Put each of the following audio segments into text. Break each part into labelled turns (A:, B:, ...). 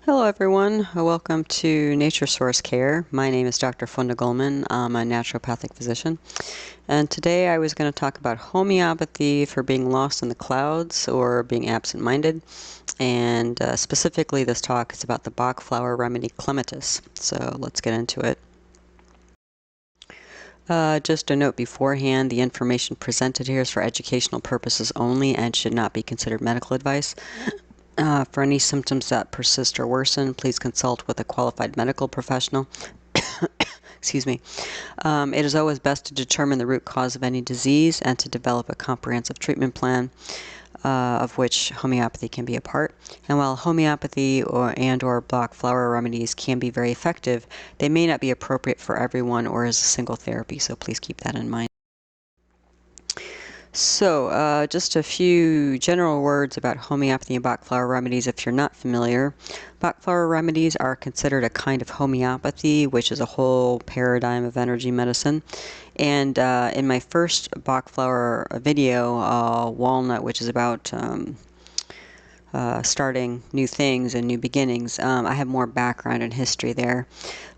A: Hello everyone, welcome to Nature Source Care. My name is Dr. Funda Goldman. I'm a naturopathic physician, and today I was going to talk about homeopathy for being lost in the clouds or being absent-minded, and specifically this talk is about the Bach Flower remedy Clematis. So let's get into it. Just a note beforehand, the information presented here is for educational purposes only and should not be considered medical advice. For any symptoms that persist or worsen, please consult with a qualified medical professional. Excuse me. It is always best to determine the root cause of any disease and to develop a comprehensive treatment plan, of which homeopathy can be a part. And while homeopathy or Bach Flower remedies can be very effective, they may not be appropriate for everyone or as a single therapy, so please keep that in mind. So, just a few general words about homeopathy and Bach Flower remedies if you're not familiar. Bach Flower remedies are considered a kind of homeopathy, which is a whole paradigm of energy medicine. And in my first Bach Flower video, Walnut, which is about starting new things and new beginnings, I have more background and history there.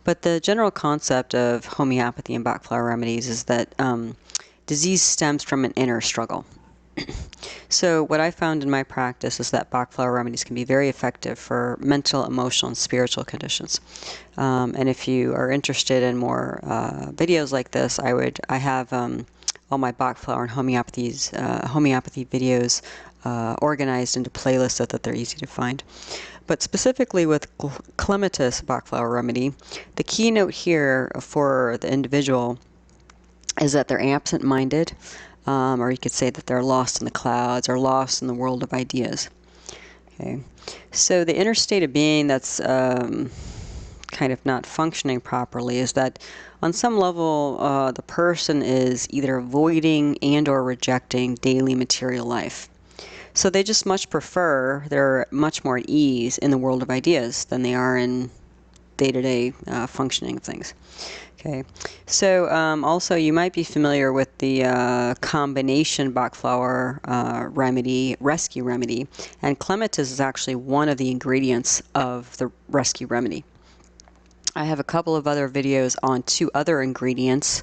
A: But the general concept of homeopathy and Bach Flower remedies is that disease stems from an inner struggle. So what I found in my practice is that Bach Flower remedies can be very effective for mental, emotional, and spiritual conditions. And if you are interested in more videos like this, I have all my Bach Flower and homeopathy videos organized into playlists so that they're easy to find. But specifically with Clematis Bach Flower remedy, the keynote here for the individual is that they're absent-minded, or you could say that they're lost in the clouds or lost in the world of ideas. Okay, so the inner state of being that's kind of not functioning properly is that on some level the person is either avoiding and or rejecting daily material life. So they just they're much more at ease in the world of ideas than they are in day-to-day functioning of things. Okay, so also you might be familiar with the combination Bach Flower rescue remedy, and Clematis is actually one of the ingredients of the rescue remedy. I have a couple of other videos on two other ingredients,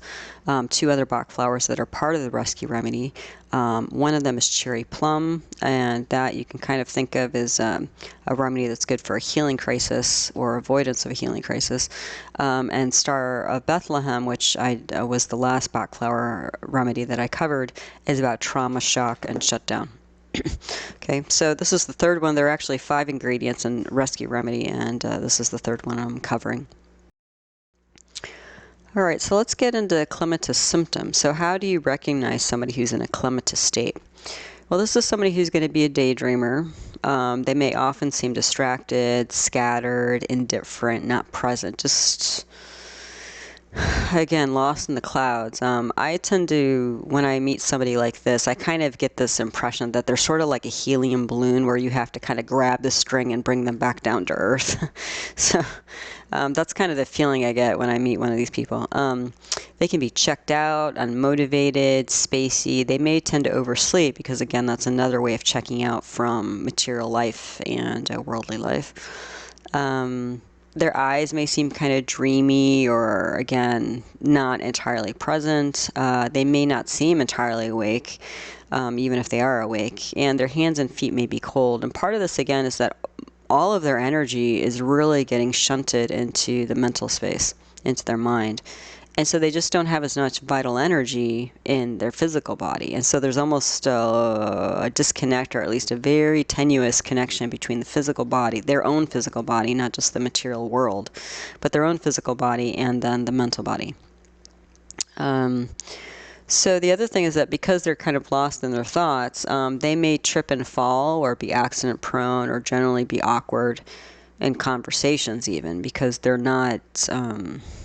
A: two other Bach flowers that are part of the rescue remedy. One of them is cherry plum, and that you can kind of think of as a remedy that's good for a healing crisis or avoidance of a healing crisis. And Star of Bethlehem, which was the last Bach flower remedy that I covered, is about trauma, shock, and shutdown. Okay, so this is the third one. There are actually 5 ingredients in rescue remedy, and this is the third one I'm covering. All right, so let's get into clematis symptoms. So how do you recognize somebody who's in a clematis state? Well, this is somebody who's going to be a daydreamer. They may often seem distracted, scattered, indifferent, not present, just, again, lost in the clouds. I tend to, when I meet somebody like this, I kind of get this impression that they're sort of like a helium balloon where you have to kind of grab the string and bring them back down to earth. So that's kind of the feeling I get when I meet one of these people. They can be checked out, unmotivated, spacey. They may tend to oversleep because, again, that's another way of checking out from material life and worldly life. Their eyes may seem kind of dreamy or, again, not entirely present. They may not seem entirely awake, even if they are awake. And their hands and feet may be cold. And part of this, again, is that all of their energy is really getting shunted into the mental space, into their mind. And so they just don't have as much vital energy in their physical body. And so there's almost a disconnect, or at least a very tenuous connection between the physical body, their own physical body, not just the material world, but their own physical body and then the mental body. So the other thing is that because they're kind of lost in their thoughts, they may trip and fall or be accident prone or generally be awkward in conversations even because they're not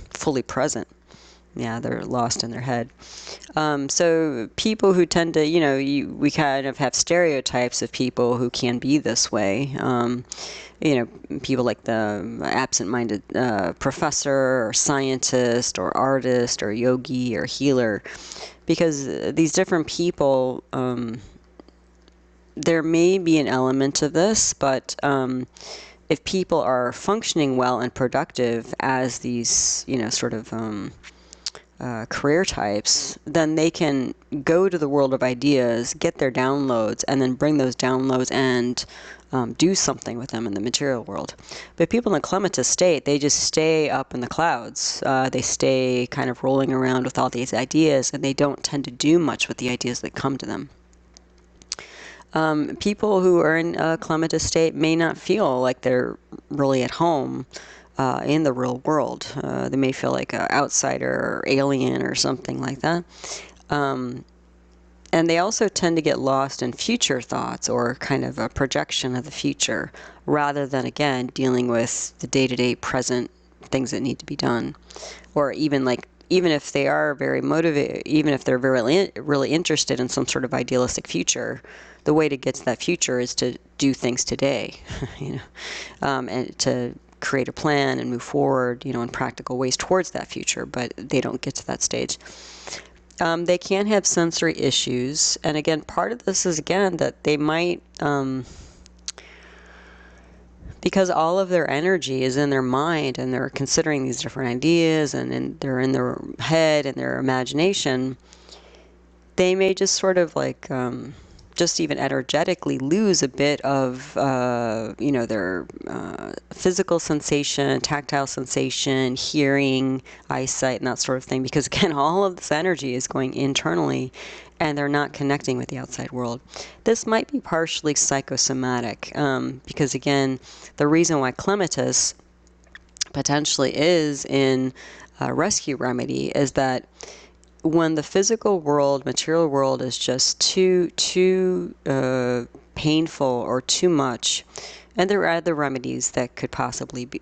A: fully present. Yeah, they're lost in their head. So people who tend to, we kind of have stereotypes of people who can be this way. People like the absent-minded professor or scientist or artist or yogi or healer, because these different people, there may be an element of this, but if people are functioning well and productive as these, sort of career types, then they can go to the world of ideas, get their downloads, and then bring those downloads and do something with them in the material world. But people in the Clematis state, they just stay up in the clouds. They stay kind of rolling around with all these ideas, and they don't tend to do much with the ideas that come to them. People who are in a Clematis state may not feel like they're really at home in the real world. They may feel like an outsider or alien or something like that. And they also tend to get lost in future thoughts or kind of a projection of the future rather than, again, dealing with the day-to-day present things that need to be done. Or even if they are very motivated, even if they're really interested in some sort of idealistic future, the way to get to that future is to do things today, and to create a plan and move forward, in practical ways towards that future, but they don't get to that stage. They can have sensory issues, and again, part of this is, again, that they might, because all of their energy is in their mind, and they're considering these different ideas, and they're in their head and their imagination, they may just sort of just even energetically lose a bit of, their physical sensation, tactile sensation, hearing, eyesight, and that sort of thing. Because, again, all of this energy is going internally, and they're not connecting with the outside world. This might be partially psychosomatic, because, again, the reason why Clematis potentially is in a rescue remedy is that when the physical world, material world, is just too painful or too much, and there are other remedies that could possibly be,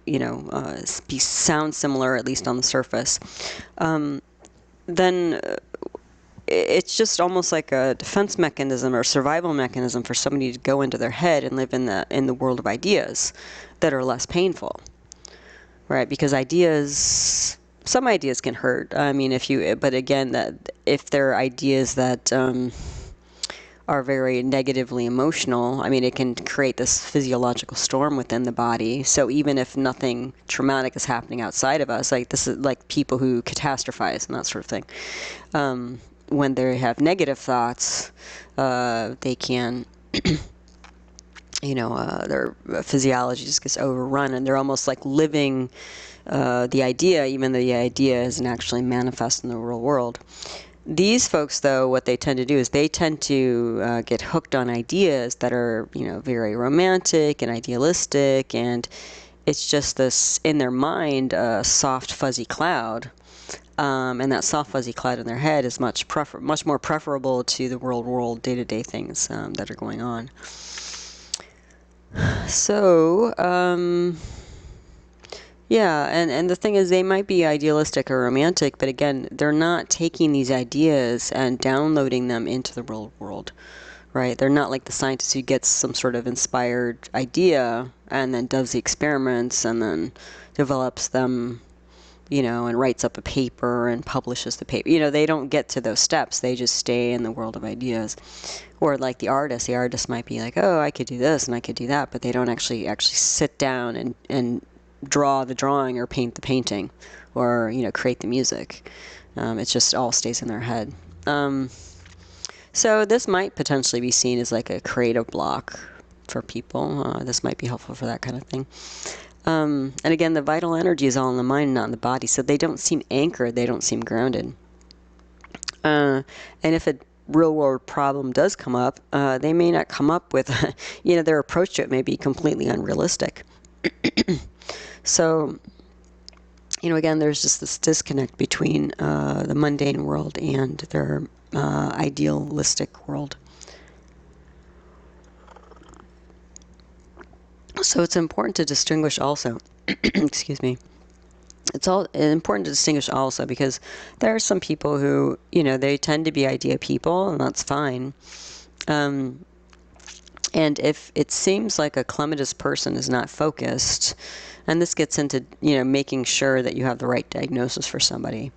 A: sound similar, at least on the surface, then it's just almost like a defense mechanism or survival mechanism for somebody to go into their head and live in the world of ideas that are less painful, right? Because some ideas can hurt. But again, that if they're ideas that are very negatively emotional, it can create this physiological storm within the body. So even if nothing traumatic is happening outside of us, like this is like people who catastrophize and that sort of thing. When they have negative thoughts, they can, their physiology just gets overrun, and they're almost like living the idea, even though the idea isn't actually manifest in the real world. These folks, though, what they tend to do is they tend to get hooked on ideas that are, very romantic and idealistic, and it's just this, in their mind, soft, fuzzy cloud. And that soft, fuzzy cloud in their head is much more preferable to the real world, day-to-day things that are going on. So, yeah, and the thing is, they might be idealistic or romantic, but again, they're not taking these ideas and downloading them into the real world, right? They're not like the scientist who gets some sort of inspired idea and then does the experiments and then develops them, and writes up a paper and publishes the paper. They don't get to those steps. They just stay in the world of ideas. Or like the artist might be like, oh, I could do this and I could do that, but they don't actually sit down and draw the drawing or paint the painting or, create the music. It just all stays in their head. So this might potentially be seen as like a creative block for people. This might be helpful for that kind of thing. And again, the vital energy is all in the mind, not in the body, so they don't seem anchored, they don't seem grounded. And if a real-world problem does come up, they may not come up with, their approach to it may be completely unrealistic. So, again, there's just this disconnect between the mundane world and their idealistic world. So it's important to distinguish also, excuse me, it's important to distinguish also because there are some people who, they tend to be idea people, and that's fine. And if it seems like a Clematis person is not focused, and this gets into, making sure that you have the right diagnosis for somebody.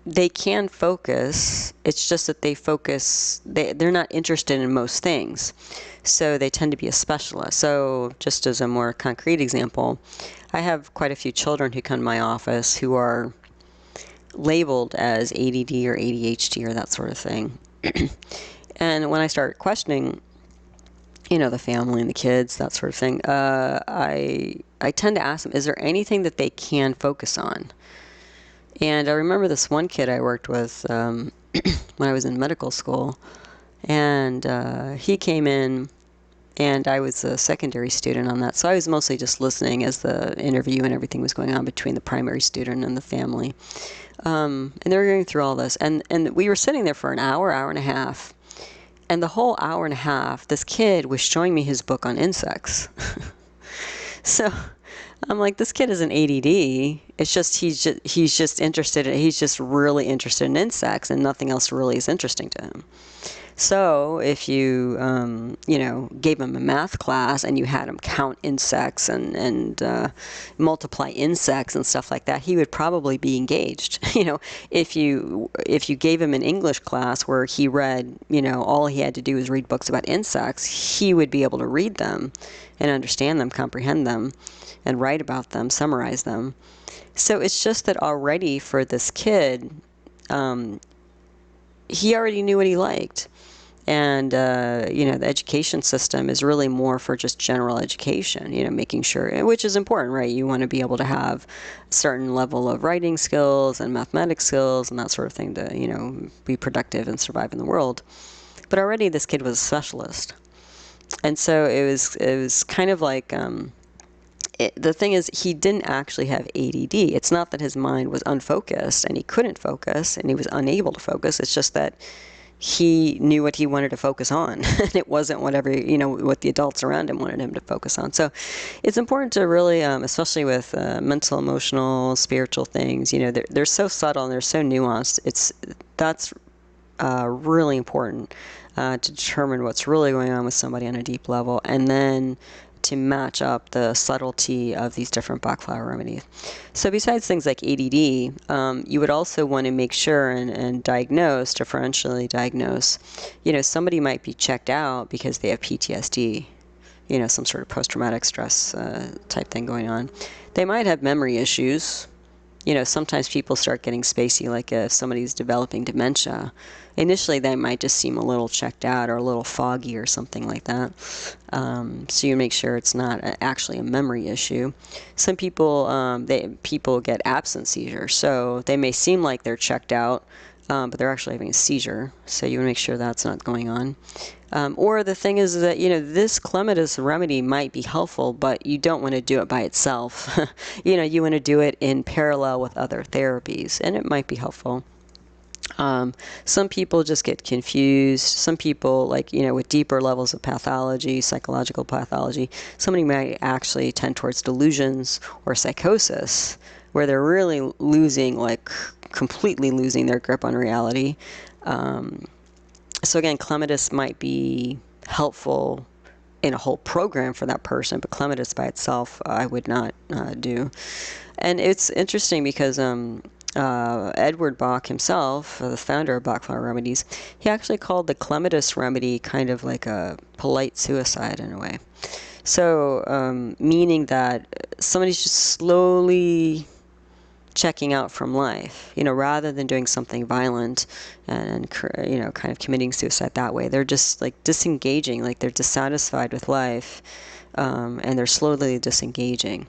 A: they can focus. It's just that they're not interested in most things. So they tend to be a specialist. So just as a more concrete example, I have quite a few children who come to my office who are labeled as ADD or ADHD or that sort of thing. And when I start questioning, the family and the kids, that sort of thing, I tend to ask them, is there anything that they can focus on? And I remember this one kid I worked with when I was in medical school, and he came in, and I was a secondary student on that, so I was mostly just listening as the interview and everything was going on between the primary student and the family. And they were going through all this, and we were sitting there for an hour and a half, and the whole hour and a half, this kid was showing me his book on insects. So I'm like, this kid isn't ADD. It's just he's just really interested in insects, and nothing else really is interesting to him. So if you, gave him a math class and you had him count insects and multiply insects and stuff like that, he would probably be engaged. If you gave him an English class where he read, all he had to do was read books about insects, he would be able to read them and understand them, comprehend them, and write about them, summarize them. So it's just that already for this kid, he already knew what he liked. And, the education system is really more for just general education, making sure, which is important, right? You want to be able to have a certain level of writing skills and mathematics skills and that sort of thing to, be productive and survive in the world. But already this kid was a specialist. And so it was kind of like, the thing is, he didn't actually have ADD. It's not that his mind was unfocused and he couldn't focus and he was unable to focus. It's just that he knew what he wanted to focus on, and it wasn't whatever, what the adults around him wanted him to focus on. So it's important to really, especially with mental, emotional, spiritual things, they're so subtle and they're so nuanced. That's really important to determine what's really going on with somebody on a deep level, and then to match up the subtlety of these different Bach Flower remedies. So besides things like ADD, you would also want to make sure and differentially diagnose, somebody might be checked out because they have PTSD, some sort of post-traumatic stress type thing going on. They might have memory issues. Sometimes people start getting spacey, like if somebody's developing dementia. Initially, they might just seem a little checked out or a little foggy or something like that. So you make sure it's not actually a memory issue. Some people, people get absence seizures, so they may seem like they're checked out, but they're actually having a seizure. So you want to make sure that's not going on. Or the thing is that, this Clematis remedy might be helpful, but you don't want to do it by itself. You want to do it in parallel with other therapies, and it might be helpful. Some people just get confused. Some people, with deeper levels of pathology, psychological pathology, somebody might actually tend towards delusions or psychosis, where they're really completely losing their grip on reality. So again, Clematis might be helpful in a whole program for that person, but Clematis by itself, I would not do. And it's interesting because Edward Bach himself, the founder of Bach Flower Remedies, he actually called the Clematis remedy kind of like a polite suicide in a way. So, meaning that somebody's just slowly checking out from life, rather than doing something violent and kind of committing suicide that way. They're just disengaging, they're dissatisfied with life, and they're slowly disengaging.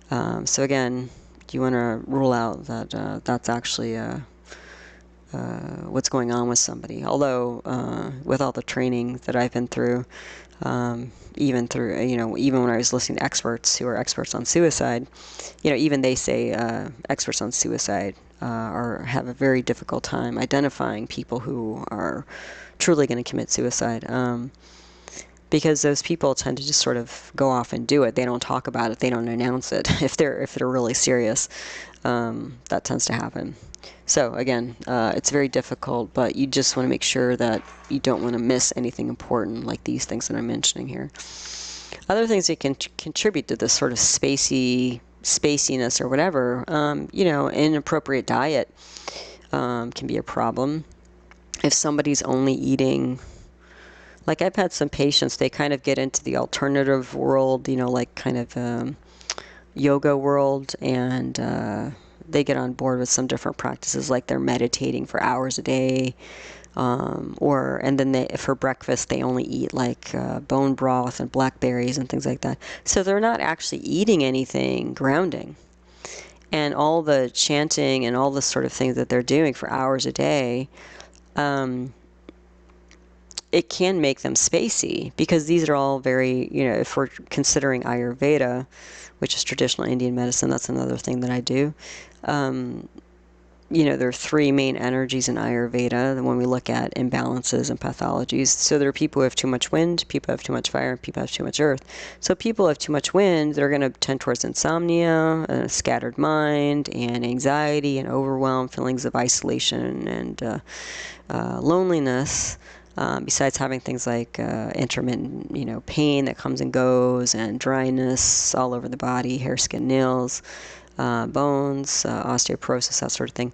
A: So again, you want to rule out that that's actually what's going on with somebody. Although with all the training that I've been through, even when I was listening to experts who are experts on suicide, even they say experts on suicide have a very difficult time identifying people who are truly going to commit suicide. Because those people tend to just sort of go off and do it. They don't talk about it. They don't announce it. If they're really serious, that tends to happen. So again, it's very difficult, but you just want to make sure that you don't want to miss anything important, like these things that I'm mentioning here. Other things that can contribute to this sort of spaciness or whatever, inappropriate diet. can be a problem. If somebody's only eating, like I've had some patients, they kind of get into the alternative world, like kind of yoga world, and they get on board with some different practices, like they're meditating for hours a day, and then for breakfast they only eat like bone broth and blackberries and things like that. So they're not actually eating anything grounding. And all the chanting and all the sort of things that they're doing for hours a day, it can make them spacey, because these are all very, if we're considering Ayurveda, which is traditional Indian medicine, that's another thing that I do. There are three main energies in Ayurveda when we look at imbalances and pathologies. So there are people who have too much wind, people who have too much fire, and people who have too much earth. So people who have too much wind, they're going to tend towards insomnia, a scattered mind, and anxiety and overwhelm, feelings of isolation and loneliness. Besides having things like intermittent, pain that comes and goes, and dryness all over the body, hair, skin, nails, bones, osteoporosis, that sort of thing.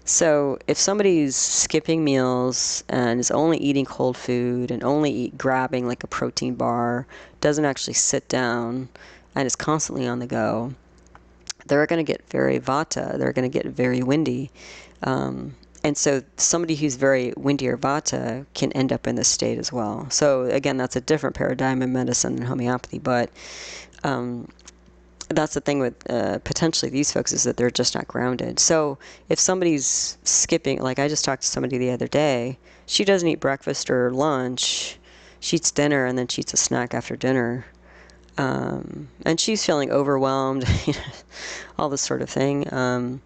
A: So if somebody's skipping meals and is only eating cold food and only grabbing like a protein bar, doesn't actually sit down, and is constantly on the go, they're going to get very vata. They're going to get very windy. And so somebody who's very windy or vata can end up in this state as well. So again, that's a different paradigm in medicine and homeopathy, but that's the thing with potentially these folks, is that they're just not grounded. So if somebody's skipping, like I just talked to somebody the other day, she doesn't eat breakfast or lunch, she eats dinner, and then she eats a snack after dinner. And she's feeling overwhelmed, all this sort of thing.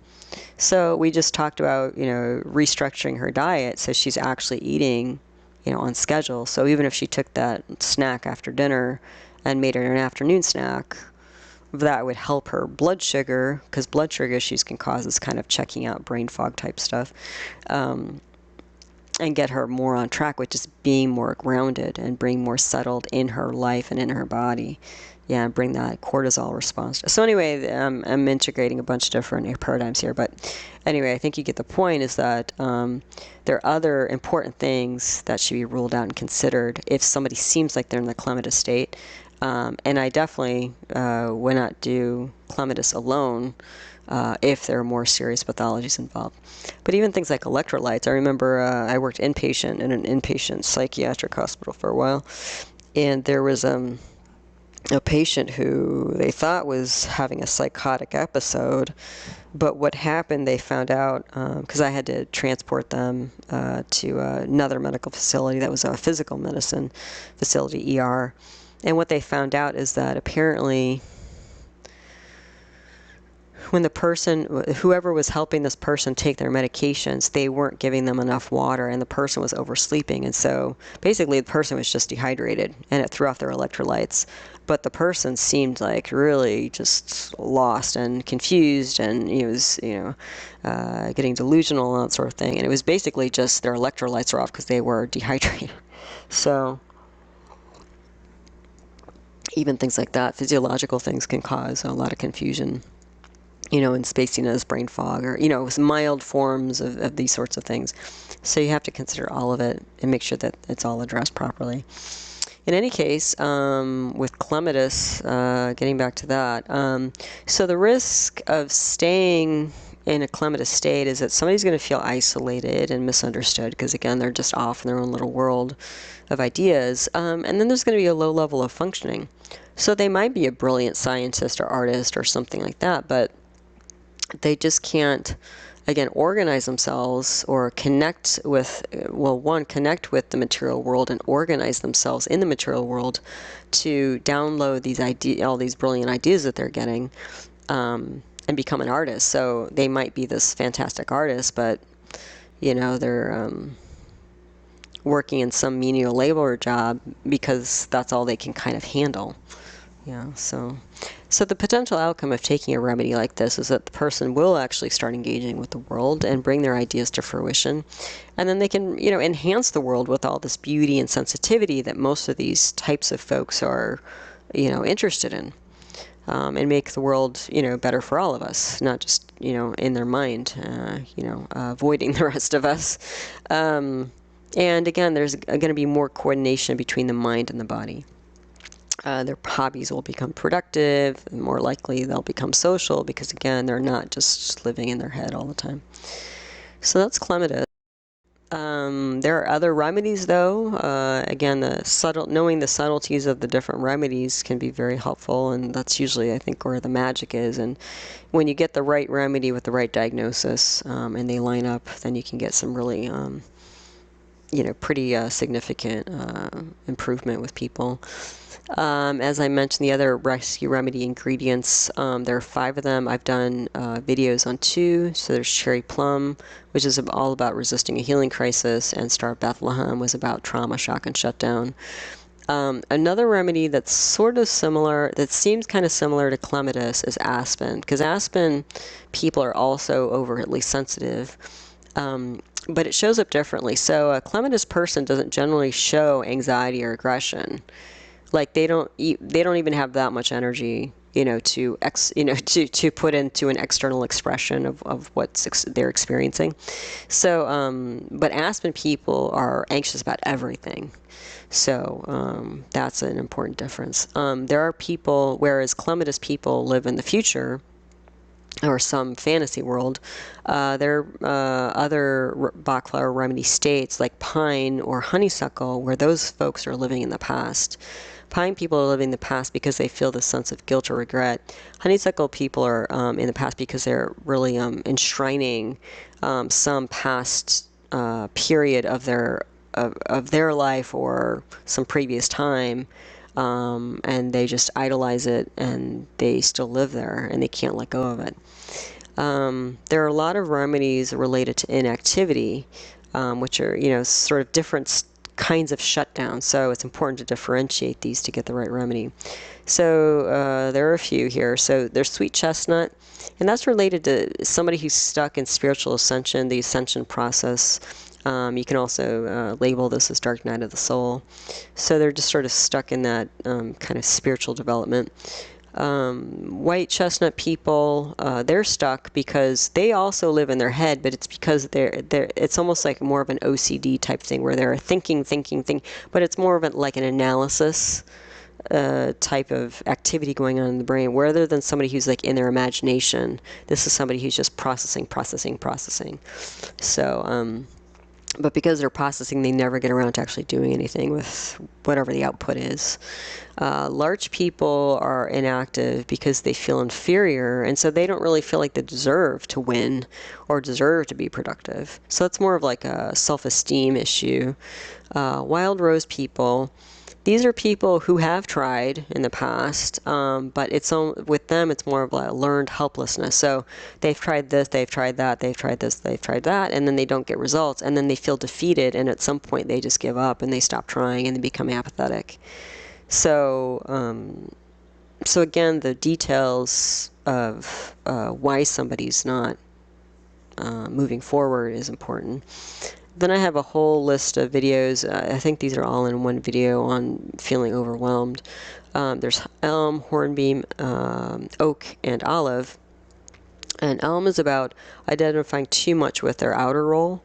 A: So we just talked about, restructuring her diet so she's actually eating, on schedule. So even if she took that snack after dinner and made it an afternoon snack, that would help her blood sugar, because blood sugar issues can cause this kind of checking out, brain fog type stuff, and get her more on track with just being more grounded and being more settled in her life and in her body. Yeah, and bring that cortisol response. So anyway, I'm integrating a bunch of different paradigms here, but anyway, I think you get the point, is that there are other important things that should be ruled out and considered if somebody seems like they're in the clematis state. And I definitely would not do clematis alone if there are more serious pathologies involved. But even things like electrolytes, I remember I worked inpatient in an inpatient psychiatric hospital for a while, and there was a patient who they thought was having a psychotic episode, but what happened, they found out, because I had to transport them to another medical facility that was a physical medicine facility, ER, and what they found out is that apparently when the person, whoever was helping this person take their medications, they weren't giving them enough water, and the person was oversleeping, and so basically the person was just dehydrated, and it threw off their electrolytes. But the person seemed like really just lost and confused, and he was, getting delusional and that sort of thing, and it was basically just their electrolytes were off because they were dehydrated. So even things like that, physiological things, can cause a lot of confusion, and spaciness, brain fog, or, mild forms of these sorts of things. So you have to consider all of it and make sure that it's all addressed properly. In any case, with clematis, getting back to that, so the risk of staying in a clematis state is that somebody's going to feel isolated and misunderstood, because again, they're just off in their own little world of ideas, and then there's going to be a low level of functioning. So they might be a brilliant scientist or artist or something like that, but they just can't, again, organize themselves or connect with, connect with the material world and organize themselves in the material world to download these all these brilliant ideas that they're getting, and become an artist. So they might be this fantastic artist, but, they're working in some menial labor job because that's all they can kind of handle. Yeah, so the potential outcome of taking a remedy like this is that the person will actually start engaging with the world and bring their ideas to fruition, and then they can, enhance the world with all this beauty and sensitivity that most of these types of folks are, interested in. and make the world, better for all of us, not just, in their mind, avoiding the rest of us. And again, there's going to be more coordination between the mind and the body. Their hobbies will become productive, and more likely they'll become social because, again, they're not just living in their head all the time. So that's Clematis. There are other remedies, though. Again, knowing the subtleties of the different remedies can be very helpful, and that's usually, I think, where the magic is. And when you get the right remedy with the right diagnosis, and they line up, then you can get some really, pretty significant improvement with people. As I mentioned, the other rescue remedy ingredients, there are 5 of them. I've done videos on 2. So there's cherry plum, which is all about resisting a healing crisis, and Star of Bethlehem was about trauma, shock, and shutdown. Another remedy that's sort of similar, that seems kind of similar to Clematis, is aspen, because aspen people are also overtly sensitive. But it shows up differently. So a Clematis person doesn't generally show anxiety or aggression. Like they don't even have that much energy, to put into an external expression of what they're experiencing. So, but aspen people are anxious about everything. So that's an important difference. There are people, whereas Clematis people live in the future, or some fantasy world, there are other Bach Flower remedy states like pine or honeysuckle, where those folks are living in the past. Pine people are living in the past because they feel the sense of guilt or regret. Honeysuckle people are in the past because they're really enshrining some past period of their life or some previous time. And they just idolize it, and they still live there, and they can't let go of it. There are a lot of remedies related to inactivity, which are, sort of different kinds of shutdown. So it's important to differentiate these to get the right remedy. So there are a few here. So there's sweet chestnut, and that's related to somebody who's stuck in spiritual ascension, the ascension process. You can also label this as dark night of the soul. So they're just sort of stuck in that kind of spiritual development. White chestnut people, they're stuck because they also live in their head, but it's because it's almost like more of an OCD type thing where they're thinking, but it's more of like an analysis type of activity going on in the brain, rather than somebody who's like in their imagination. This is somebody who's just processing. So, but because they're processing, they never get around to actually doing anything with whatever the output is. Larch people are inactive because they feel inferior, and so they don't really feel like they deserve to win or deserve to be productive. So it's more of like a self-esteem issue. Wild rose people, these are people who have tried in the past, but with them it's more of a learned helplessness. So they've tried this, they've tried that, they've tried this, they've tried that, and then they don't get results, and then they feel defeated, and at some point they just give up and they stop trying and they become apathetic. So, so again, the details of why somebody's not moving forward is important. Then I have a whole list of videos. I think these are all in one video on feeling overwhelmed. There's elm, hornbeam, oak, and olive. And elm is about identifying too much with their outer role,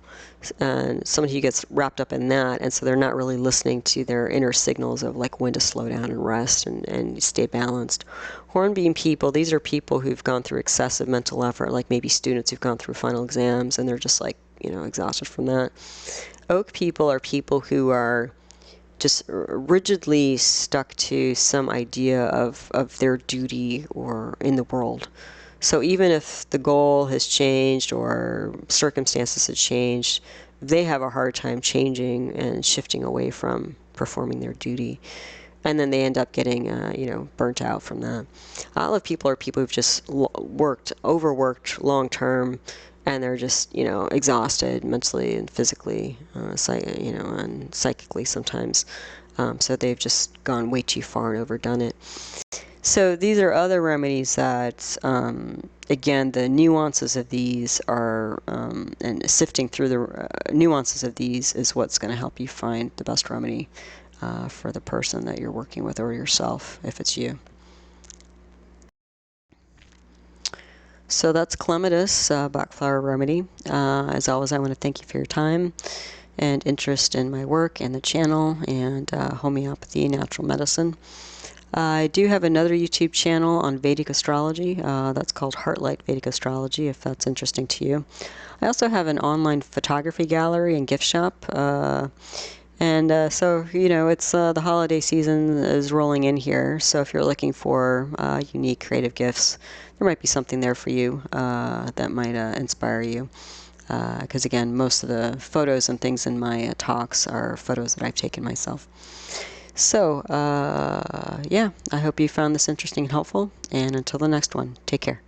A: and somebody who gets wrapped up in that, and so they're not really listening to their inner signals of like when to slow down and rest and stay balanced. Hornbeam people, these are people who've gone through excessive mental effort, like maybe students who've gone through final exams, and they're just like, exhausted from that. Oak people are people who are just rigidly stuck to some idea of their duty or in the world. So even if the goal has changed or circumstances have changed, they have a hard time changing and shifting away from performing their duty. And then they end up getting, burnt out from that. Olive people are people who've just overworked long term, and they're just, exhausted mentally and physically, and psychically sometimes. So they've just gone way too far and overdone it. So these are other remedies that, again, the nuances of these are, and sifting through the nuances of these is what's going to help you find the best remedy for the person that you're working with, or yourself, if it's you. So that's Clematis, Bach Flower Remedy. As always, I want to thank you for your time and interest in my work and the channel and homeopathy, natural medicine. I do have another YouTube channel on Vedic Astrology. That's called Light Vedic Astrology, if that's interesting to you. I also have an online photography gallery and gift shop. So, it's the holiday season is rolling in here. So if you're looking for unique creative gifts, there might be something there for you that might inspire you. Because again, most of the photos and things in my talks are photos that I've taken myself. So, yeah, I hope you found this interesting and helpful. And until the next one, take care.